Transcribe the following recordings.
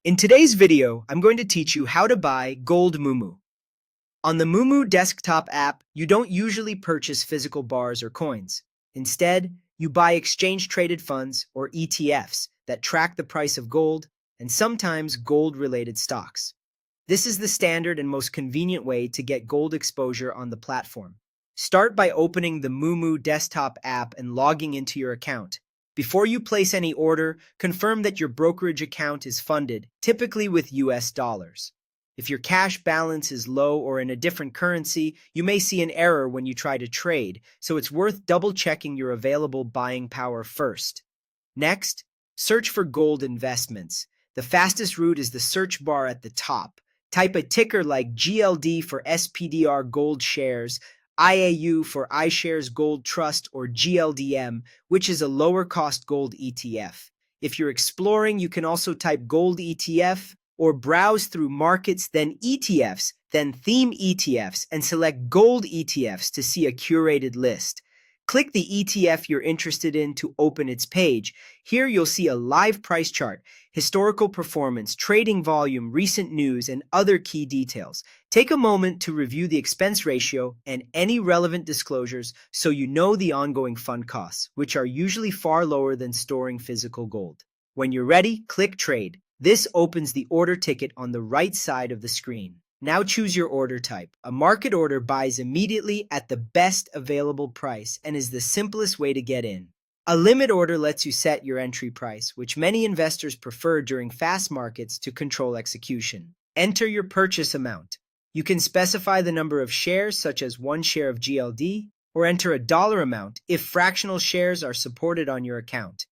In today's video, I'm going to teach you how to buy Gold Moomoo. On the Moomoo desktop app, you don't usually purchase physical bars or coins. Instead, you buy exchange-traded funds, or ETFs, that track the price of gold and sometimes gold-related stocks. This is the standard and most convenient way to get gold exposure on the platform. Start by opening the Moomoo desktop app and logging into your account. Before you place any order, confirm that your brokerage account is funded, typically with US dollars. If your cash balance is low or in a different currency, you may see an error when you try to trade, so it's worth double-checking your available buying power first. Next, search for gold investments. The fastest route is the search bar at the top. Type a ticker like GLD for SPDR Gold Shares, IAU for iShares Gold Trust, or GLDM, which is a lower-cost gold ETF. If you're exploring, you can also type Gold ETF or browse through Markets, then ETFs, then Theme ETFs, and select Gold ETFs to see a curated list. Click the ETF you're interested in to open its page. Here you'll see a live price chart, historical performance, trading volume, recent news, and other key details. Take a moment to review the expense ratio and any relevant disclosures so you know the ongoing fund costs, which are usually far lower than storing physical gold. When you're ready, click Trade. This opens the order ticket on the right side of the screen. Now choose your order type. A market order buys immediately at the best available price and is the simplest way to get in. A limit order lets you set your entry price, which many investors prefer during fast markets to control execution. Enter your purchase amount. You can specify the number of shares, such as 1 share of GLD, or enter a dollar amount if fractional shares are supported on your account.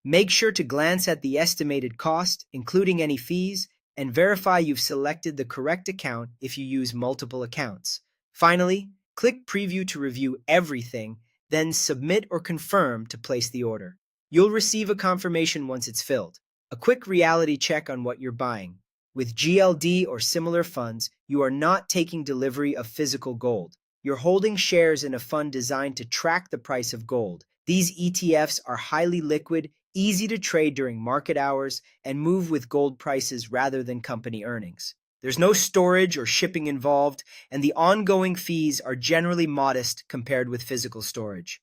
Make sure to glance at the estimated cost, including any fees, and verify you've selected the correct account if you use multiple accounts. Finally, click Preview to review everything, then Submit or Confirm to place the order. You'll receive a confirmation once it's filled. A quick reality check on what you're buying. With GLD or similar funds, you are not taking delivery of physical gold. You're holding shares in a fund designed to track the price of gold. These ETFs are highly liquid, easy to trade during market hours, and move with gold prices rather than company earnings. There's no storage or shipping involved, and the ongoing fees are generally modest compared with physical storage.